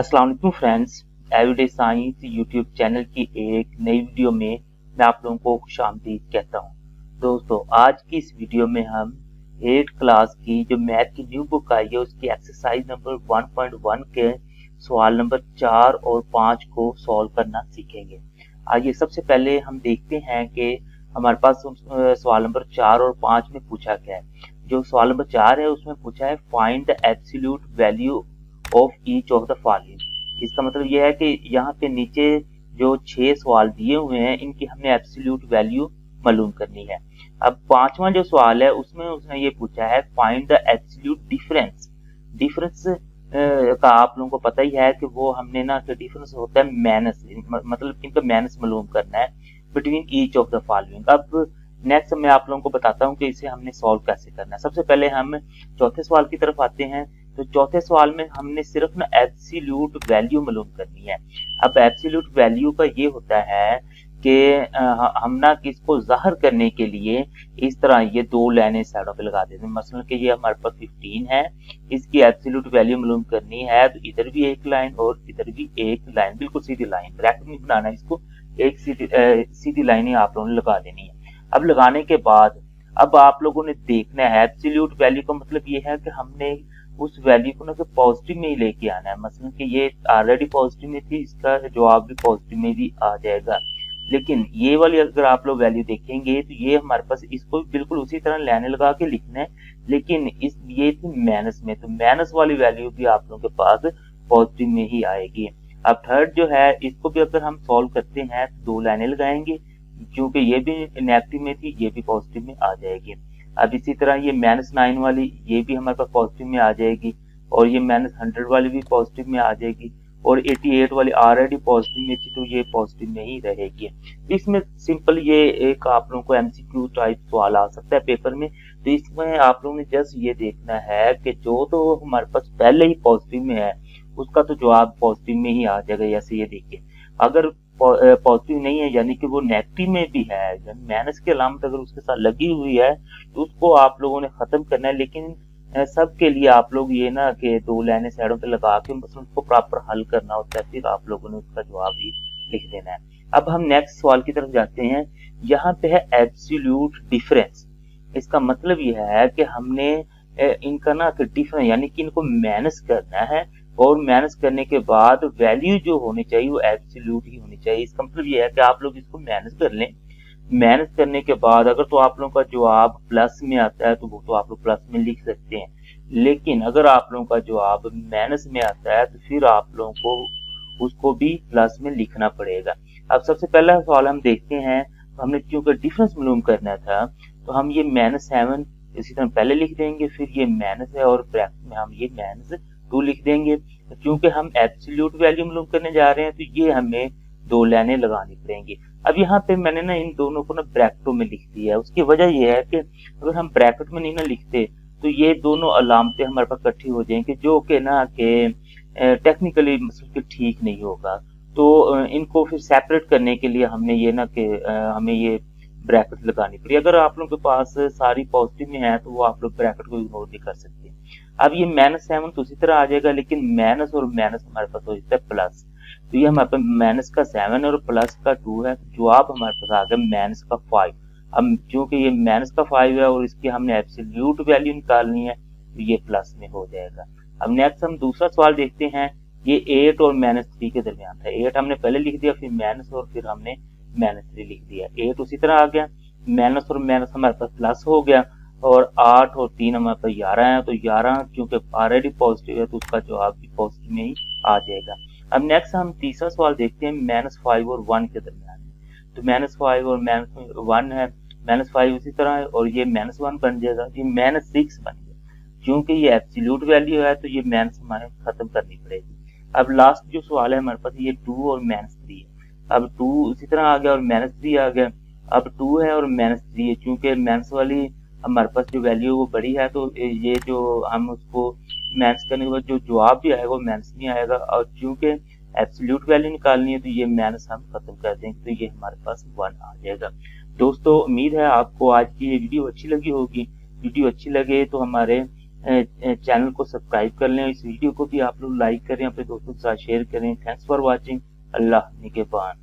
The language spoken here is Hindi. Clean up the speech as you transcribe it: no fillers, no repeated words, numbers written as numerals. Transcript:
अस्सलाम वालेकुम friends, everyday science YouTube channel की एक नई वीडियो में मैं आप लोगों को खुशामदीद कहता हूं। दोस्तों, आज की इस वीडियो में हम 8th क्लास की जो मैथ की न्यू बुक आई है उसकी एक्सरसाइज नंबर 1.1 के सवाल नंबर 4 और 5 को सॉल्व करना सीखेंगे। आइए सबसे पहले हम देखते हैं कि हमारे पास सवाल नंबर 4 और 5 में पूछा क्या है। जो सवाल नंबर 4 है उसमें पूछा है find the absolute value of each of the following. इसका मतलब यह है कि यहाँ पे नीचे जो 6 सवाल दिए हुए हैं इनकी हमने एब्सोल्यूट वैल्यू मालूम करनी है। अब पांचवा जो सवाल है उसमें उसने ये पूछा है find the absolute difference. Difference का आप लोगों को पता ही है कि वो हमने ना कि डिफरेंस होता है माइनस, मतलब इनका माइनस मालूम करना है between each of the following. अब नेक्स्ट मैं आप लोगों को बताता हूँ कि इसे हमने सॉल्व कैसे करना है। सबसे पहले हम चौथे सवाल की तरफ आते हैं। तो चौथे सवाल में हमने सिर्फ ना एब्सोल्यूट वैल्यू मालूम करनी है। अब एब्सोल्यूट वैल्यू का ये होता है कि हम ना इसको जाहिर करने के लिए इस तरह ये दो लाइनें साइडों पे लगा देते हैं। मसलन कि ये हमारे पास 15 है, इसकी एब्सोल्यूट वैल्यू मालूम करनी है तो इधर भी एक लाइन और इधर भी एक लाइन, बिल्कुल सीधी लाइन, ब्रैकेट नहीं बनाना है इसको, एक सीधी लाइनें आप लोगों ने लगा देनी है। अब लगाने के बाद अब आप लोगों ने देखना है एब्सोल्यूट वैल्यू का मतलब ये है कि हमने उस वैल्यू को ना कि पॉजिटिव में ही लेके आना है। मसलन कि ये ऑलरेडी पॉजिटिव में थी, इसका जवाब भी पॉजिटिव में भी आ जाएगा। लेकिन ये वाली अगर आप लोग वैल्यू देखेंगे तो ये हमारे पास इसको बिल्कुल उसी तरह लाइन लगा के लिखना है, लेकिन इस ये थी माइनस में, तो माइनस वाली वैल्यू भी आप लोगों के पास पॉजिटिव में ही आएगी। अब थर्ड जो है इसको भी अगर हम सॉल्व करते हैं तो दो लाइनें लगाएंगे, क्योंकि ये भी नेगेटिव में थी, ये भी पॉजिटिव में आ जाएगी। अब इसी तरह ये -9 वाली ये भी हमारे पास पॉजिटिव में आ जाएगी, और ये -100 वाली भी पॉजिटिव में आ जाएगी, और 88 वाली ऑलरेडी पॉजिटिव में थी तो ये पॉजिटिव में ही रहेगी। इसमें सिंपल ये एक आप लोगों को एमसीक्यू टाइप सवाल आ सकता है पेपर में। तो इसमें आप लोगों ने जस्ट ये देखना है कि जो तो हमारे पास पहले ही पॉजिटिव में है उसका तो जवाब पॉजिटिव में ही आ जाएगा। जैसे ये देखिए, अगर पॉजिटिव नहीं है यानी कि वो नेगेटिव में भी है, यानी माइनस की अलामत अगर उसके साथ लगी हुई है तो उसको आप लोगों ने खत्म करना है। लेकिन सबके लिए आप लोग ये ना कि दो लाइनें साइडों पे लगा के बस उसको प्रॉपर हल करना होता है, फिर आप लोगों ने उसका जवाब ही लिख देना है। अब हम नेक्स्ट सवाल की तरफ जाते हैं। यहाँ पे है एब्सोल्यूट डिफरेंस। इसका मतलब यह है कि हमने इनका ना डिफरेंस यानी कि इनको माइनस करना है, और माइनस करने के बाद वैल्यू जो होनी चाहिए वो एब्सोल्यूट ही होनी चाहिए। इसका मतलब ये है कि आप लोग इसको माइनस कर लें। माइनस करने के बाद अगर तो आप लोगों का जवाब प्लस में आता है तो वो तो आप लोग प्लस में लिख सकते हैं, लेकिन अगर आप लोगों का जवाब माइनस में आता है तो फिर आप लोगों को उसको भी प्लस में लिखना पड़ेगा। अब सबसे पहला सवाल हम देखते हैं। तो हमने क्योंकि डिफरेंस मालूम करना था तो हम ये -7 इसी तरह पहले लिख देंगे, फिर ये माइनस है और ब्रैकेट में हम ये -2 लिख देंगे। क्योंकि हम एब्सोल्यूट वैल्यू मालूम करने जा रहे हैं तो ये हमें दो लाइनें लगानी पड़ेंगी। अब यहाँ पे मैंने ना इन दोनों को ना ब्रैकेटों में लिख दिया है। उसकी वजह यह है कि अगर हम ब्रैकेट में नहीं ना लिखते तो ये दोनों अलामतें हमारे पास इकट्ठी हो जाएंगी, जो कि ना कि टेक्निकली मतलब ठीक नहीं होगा। तो इनको फिर सेपरेट करने के लिए हमने ये ना कि हमें ये ब्रैकेट लगानी पड़ी। अगर आप लोगों के पास सारी पॉजिटिव में है तो वो आप लोग ब्रैकेट को इग्नोर भी कर सकते हैं। अब ये -7 तो उसी तरह आ जाएगा, लेकिन माइनस और माइनस हमारे पास हो जाता है प्लस। तो ये हमारे पास माइनस का 7 और प्लस का 2 है, जवाब हमारे पास आ गया माइनस का 5। अब क्योंकि ये माइनस का 5 है और इसकी हमने एब्सोल्यूट वैल्यू निकालनी है तो ये प्लस में हो जाएगा। अब नेक्स्ट हम दूसरा सवाल देखते हैं। ये 8 और -3 के दरमियान था। 8 हमने पहले लिख दिया, फिर माइनस और फिर हमने -3 लिख दिया। 8 उसी तरह आ गया, माइनस और माइनस हमारे पास प्लस हो गया, और 8 और 3 हमारे पास 11 है। तो 11 क्योंकि ऑलरेडी पॉजिटिव है तो उसका जवाब भी पॉजिटिव में ही आ जाएगा। अब नेक्स्ट हम तीसरा सवाल देखते हैं। -5 और 1 के दरमियान है। तो -5 और -1 है, -5 उसी तरह है और ये -1 बन जाएगा, ये -6 बन गया। क्योंकि ये एब्सोल्यूट वैल्यू है तो ये माइनस हमारे खत्म करनी पड़ेगी। अब लास्ट जो सवाल है हमारे पास ये 2 और -3 है। अब 2 उसी तरह आ गया और -3 आ गया। अब 2 है और -3 है, क्योंकि माइनस वाली हमारे पास जो वैल्यू वो बड़ी है तो ये जो हम उसको माइनस करने के बाद जो जवाब भी आएगा वो माइनस नहीं आएगा, और क्योंकि एब्सोल्यूट वैल्यू निकालनी है तो ये माइनस हम खत्म कर देंगे तो ये हमारे पास 1 आ जाएगा। दोस्तों, उम्मीद है आपको आज की ये वीडियो अच्छी लगी होगी। वीडियो अच्छी लगे तो हमारे चैनल को सब्सक्राइब कर लें। इस वीडियो को भी आप लोग लाइक करें, अपने दोस्तों के साथ शेयर करें। Thanks for watching. अल्लाह निगहबान।